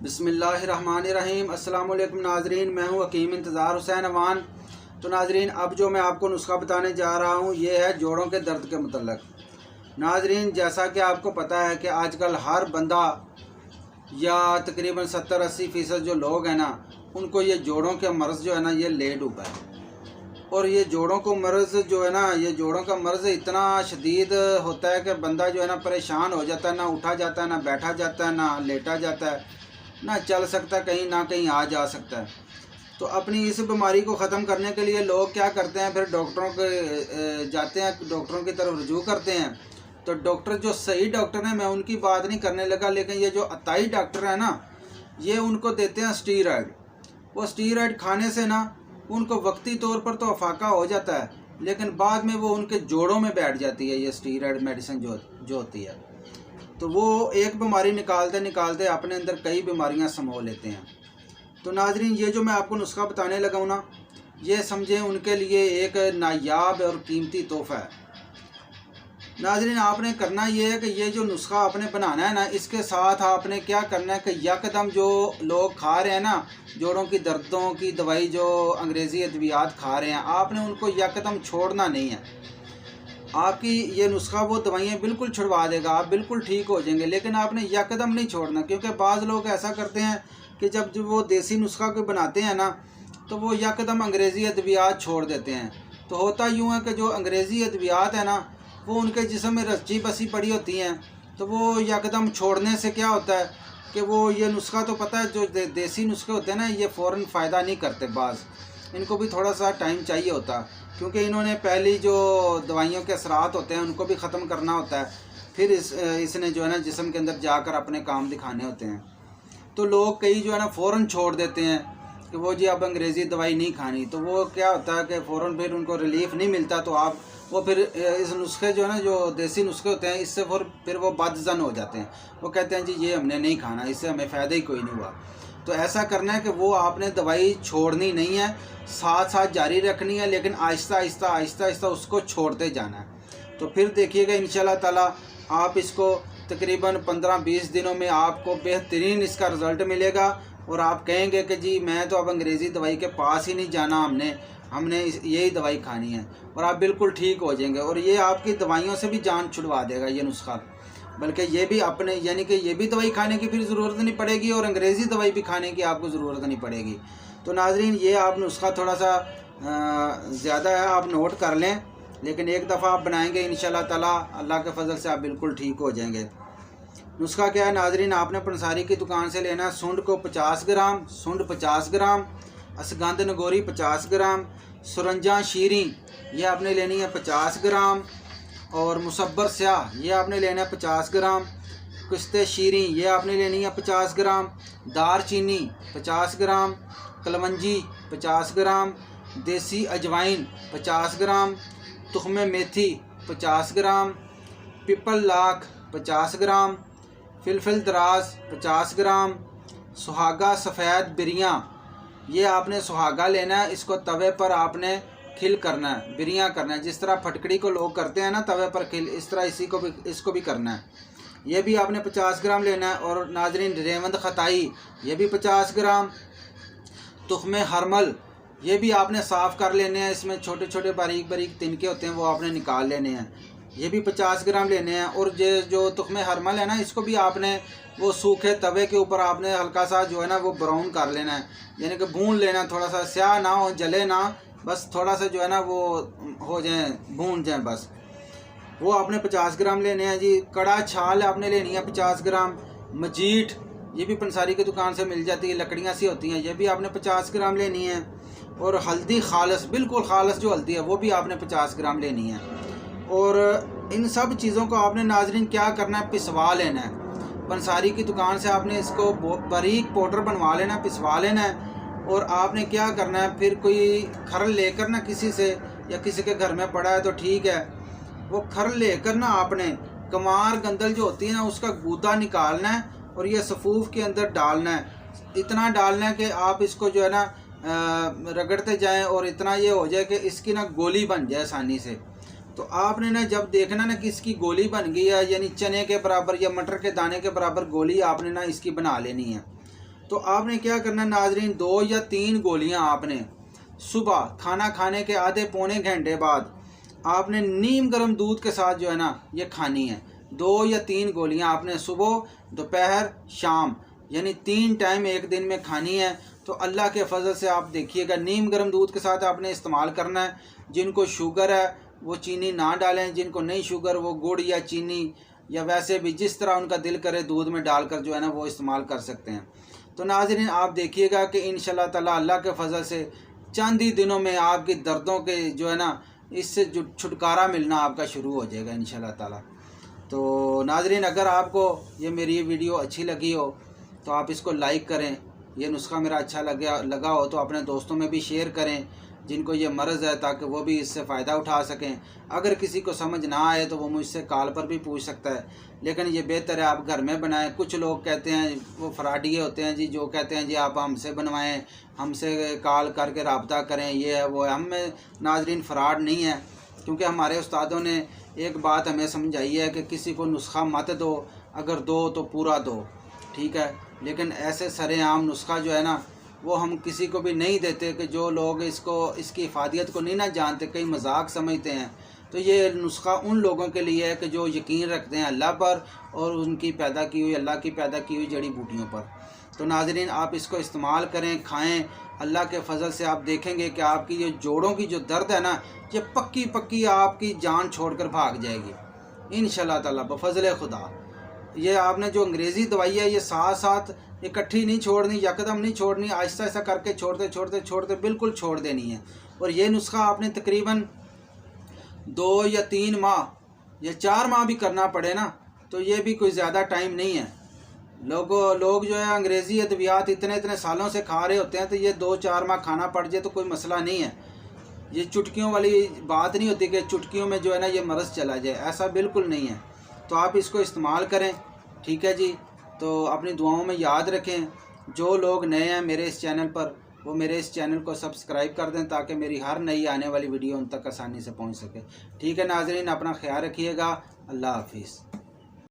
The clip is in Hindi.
बिस्मिल्लाहिर्रहमानिर्रहीम। अस्सलाम वालेकुम नाजरीन, मैं हूं हकीम इंतज़ार हुसैन अवान। तो नाजरीन, अब जो मैं आपको नुस्खा बताने जा रहा हूं ये है जोड़ों के दर्द के मुतल्लक़। नाजरीन, जैसा कि आपको पता है कि आजकल हर बंदा या तकरीबन 70-80% जो लोग हैं ना, उनको ये जोड़ों के मर्ज़ जो है ना ये ले डूबा है। और ये जोड़ों को मर्ज़ जो है ना, ये जोड़ों का मर्ज़ इतना शदीद होता है कि बंदा जो है ना परेशान हो जाता है, ना उठा जाता है, ना बैठा जाता है, ना लेटा जाता है, ना चल सकता कहीं, ना कहीं आ जा सकता है। तो अपनी इस बीमारी को ख़त्म करने के लिए लोग क्या करते हैं, फिर डॉक्टरों के जाते हैं, डॉक्टरों की तरफ रुजू करते हैं। तो डॉक्टर जो सही डॉक्टर हैं, मैं उनकी बात नहीं करने लगा, लेकिन ये जो अताई डॉक्टर है ना, ये उनको देते हैं स्टीरॉयड। वो स्टीरॉयड खाने से ना उनको वक्ती तौर पर तो अफाका हो जाता है, लेकिन बाद में वो उनके जोड़ों में बैठ जाती है ये स्टीरॉयड मेडिसिन जो होती है। तो वो एक बीमारी निकालते निकालते अपने अंदर कई बीमारियां समो लेते हैं। तो नाजरीन, ये जो मैं आपको नुस्खा बताने लगा हूँ ना, ये समझें उनके लिए एक नायाब और कीमती तोहफ़ा है। नाजरीन, आपने करना ये है कि ये जो नुस्खा आपने बनाना है ना, इसके साथ आपने क्या करना है कि यकदम जो लोग खा रहे हैं ना जोड़ों की दर्दों की दवाई, जो अंग्रेज़ी अद्वियात खा रहे हैं, आपने उनको यकदम छोड़ना नहीं है। आपकी ये नुस्खा वो दवाइयाँ बिल्कुल छुड़वा देगा, आप बिल्कुल ठीक हो जाएंगे, लेकिन आपने यकदम नहीं छोड़ना। क्योंकि बाज़ लोग ऐसा करते हैं कि जब वो देसी नुस्खा को बनाते हैं ना, तो वो यकदम अंग्रेज़ी अद्वियात छोड़ देते हैं। तो होता यूँ है कि जो अंग्रेज़ी अद्वियात है ना, वो उनके जिस्म में रस्सी बसी पड़ी होती हैं। तो वो यकदम छोड़ने से क्या होता है कि वो ये नुस्खा तो पता है, जो देसी नुस्खे होते हैं ना, ये फ़ौरन फ़ायदा नहीं करते। बाज़ इनको भी थोड़ा सा टाइम चाहिए होता, क्योंकि इन्होंने पहली जो दवाइयों के असरात होते हैं उनको भी ख़त्म करना होता है, फिर इसने जो है ना जिस्म के अंदर जाकर अपने काम दिखाने होते हैं। तो लोग कई जो है ना फ़ौरन छोड़ देते हैं कि वो जी अब अंग्रेज़ी दवाई नहीं खानी। तो वो क्या होता है कि फ़ौरन फिर उनको रिलीफ़ नहीं मिलता, तो वो फिर इस नुस्खे जो है ना, जो देसी नुस्खे होते हैं, इससे फिर वो बदज़न हो जाते हैं। वो कहते हैं जी ये हमने नहीं खाना, इससे हमें फ़ायदा ही कोई नहीं हुआ। तो ऐसा करना है कि वो आपने दवाई छोड़नी नहीं है, साथ साथ जारी रखनी है, लेकिन आहिस्ता आहिस्ता आहिस्ता आहिस्ता उसको छोड़ते जाना है। तो फिर देखिएगा इंशाल्लाह ताला आप इसको तकरीबन 15-20 दिनों में आपको बेहतरीन इसका रिज़ल्ट मिलेगा। और आप कहेंगे कि जी मैं तो अब अंग्रेज़ी दवाई के पास ही नहीं जाना, हमने यही दवाई खानी है, और आप बिल्कुल ठीक हो जाएंगे। और ये आपकी दवाइयों से भी जान छुड़वा देगा ये नुस्खा। बल्कि ये भी अपने यानी कि ये भी दवाई खाने की फिर ज़रूरत नहीं पड़ेगी, और अंग्रेज़ी दवाई भी खाने की आपको ज़रूरत नहीं पड़ेगी। तो नाजरीन, ये आप नुस्खा थोड़ा सा ज़्यादा है, आप नोट कर लें, लेकिन एक दफ़ा आप बनाएंगे इंशाल्लाह ताला, अल्लाह के फजल से आप बिल्कुल ठीक हो जाएंगे। नुस्खा क्या है नाजरीन, आपने पंसारी की दुकान से लेना है सुंड को 50 ग्राम, सुंड 50 ग्राम, असगंध नगोरी 50 ग्राम, सुरंजा शीरी ये आपने लेनी है 50 ग्राम, और मुसब्बर स्याह ये आपने लेना है 50 ग्राम, कुश्ते शीरी ये आपने लेनी है 50 ग्राम, दार चीनी 50 ग्राम, कलवंजी 50 ग्राम, देसी अजवाइन 50 ग्राम, तुख्मे मेथी 50 ग्राम, पिपल लाख 50 ग्राम, फिलफिल दराज 50 ग्राम, सुहागा सफ़ेद बिरियाँ ये आपने सुहागा लेना है। इसको तवे पर आपने खिल करना है, बिरियाँ करना है, जिस तरह फटकड़ी को लोग करते हैं ना तवे पर खिल, इस तरह इसको भी करना है। ये भी आपने 50 ग्राम लेना है। और नाजरीन, रेवंद खताई ये भी 50 ग्राम, तुख्मे हरमल ये भी आपने साफ़ कर लेने हैं, इसमें छोटे छोटे बारीक बारीक तिनके होते हैं वो आपने निकाल लेने हैं, ये भी 50 ग्राम लेने हैं। और जो तुख्मे हरमल है ना, इसको भी आपने वो सूखे तवे के ऊपर आपने हल्का सा जो है ना वो ब्राउन कर लेना है, यानी कि भून लेना, थोड़ा सा स्याह ना हो, जले ना, बस थोड़ा सा जो है ना वो हो जाए, भून जाए बस। वो आपने 50 ग्राम लेने हैं जी। कड़ा छाल आपने लेनी है 50 ग्राम, मजीठ ये भी पंसारी की दुकान से मिल जाती है, लकड़ियाँ सी होती हैं, ये भी आपने 50 ग्राम लेनी है। और हल्दी खालस, बिल्कुल खालस जो हल्दी है वो भी आपने 50 ग्राम लेनी है। और इन सब चीज़ों को आपने नाजरीन क्या करना है, पिसवा लेना है। पंसारी की दुकान से आपने इसको बारीक पाउडर बनवा लेना, पिसवा लेना है। और आपने क्या करना है, फिर कोई खरल लेकर ना किसी से, या किसी के घर में पड़ा है तो ठीक है, वो खरल लेकर ना आपने कमार गंदल जो होती है ना उसका गूदा निकालना है, और ये सफ़ूफ के अंदर डालना है। इतना डालना है कि आप इसको जो है ना रगड़ते जाएं, और इतना ये हो जाए कि इसकी ना गोली बन जाए आसानी से। तो आपने ना जब देखना ना कि इसकी गोली बन गई है, यानी चने के बराबर या मटर के दाने के बराबर गोली आपने ना इसकी बना लेनी है। तो आपने क्या करना है नाजरीन, 2 या 3 गोलियां आपने सुबह खाना खाने के आधे पौने घंटे बाद आपने नीम गर्म दूध के साथ जो है ना ये खानी है। 2 या 3 गोलियां आपने सुबह, दोपहर, शाम, यानी 3 टाइम एक दिन में खानी है। तो अल्लाह के फजल से आप देखिएगा, नीम गर्म दूध के साथ आपने इस्तेमाल करना है। जिनको शुगर है वो चीनी ना डालें, जिनको नहीं शुगर वो गुड़ या चीनी या वैसे भी जिस तरह उनका दिल करे दूध में डालकर जो है ना वो इस्तेमाल कर सकते हैं। तो नाज़रीन आप देखिएगा कि इंशाल्लाह ताला अल्लाह के फजल से चंद ही दिनों में आपकी दर्दों के जो है ना इससे जो छुटकारा मिलना आपका शुरू हो जाएगा इंशाल्लाह ताला। तो नाज़रीन अगर आपको ये मेरी ये वीडियो अच्छी लगी हो तो आप इसको लाइक करें, ये नुस्खा मेरा अच्छा लगा हो तो अपने दोस्तों में भी शेयर करें जिनको ये मर्ज़ है, ताकि वो भी इससे फ़ायदा उठा सकें। अगर किसी को समझ ना आए तो वो मुझसे कॉल पर भी पूछ सकता है, लेकिन ये बेहतर है आप घर में बनाएं। कुछ लोग कहते हैं वो फ्रॉडिये होते हैं जी, जो कहते हैं जी आप हमसे बनवाएं, हमसे कॉल करके रब्ता करें, ये है वो है। हम में नाज़रीन फ़्रॉड नहीं है, क्योंकि हमारे उस्तादों ने एक बात हमें समझाई है कि किसी को नुस्खा मत दो, अगर दो तो पूरा दो, ठीक है। लेकिन ऐसे सरेआम नुस्खा जो है ना वो हम किसी को भी नहीं देते, कि जो लोग इसकी इफादियत को नहीं ना जानते, कई मजाक समझते हैं। तो ये नुस्खा उन लोगों के लिए है कि जो यकीन रखते हैं अल्लाह पर और उनकी पैदा की हुई, अल्लाह की पैदा की हुई जड़ी बूटियों पर। तो नाज़रीन आप इसको इस्तेमाल करें, खाएं। अल्लाह के फजल से आप देखेंगे कि आपकी ये जोड़ों की जो दर्द है ना ये पक्की पक्की आपकी जान छोड़कर भाग जाएगी इंशाल्लाह ताला बफज़ल खुदा। ये आपने जो अंग्रेज़ी दवाई है ये साथ साथ इकट्ठी नहीं छोड़नी, यकदम नहीं छोड़नी, आहिस्ता आहिस्ता करके छोड़ते बिल्कुल छोड़ देनी है। और ये नुस्खा आपने तकरीबन 2 या 3 माह या 4 माह भी करना पड़े ना तो ये भी कोई ज़्यादा टाइम नहीं है। लोग जो है अंग्रेज़ी अद्वियात इतने सालों से खा रहे होते हैं, तो ये 2-4 माह खाना पड़ जाए तो कोई मसला नहीं है। ये चुटकियों वाली बात नहीं होती कि चुटकियों में जो है ना ये मर्ज़ चला जाए, ऐसा बिल्कुल नहीं है। तो आप इसको इस्तेमाल करें, ठीक है जी। तो अपनी दुआओं में याद रखें। जो लोग नए हैं मेरे इस चैनल पर वो मेरे इस चैनल को सब्सक्राइब कर दें ताकि मेरी हर नई आने वाली वीडियो उन तक आसानी से पहुंच सके। ठीक है नाज़रीन, अपना ख्याल रखिएगा। अल्लाह हाफिज़।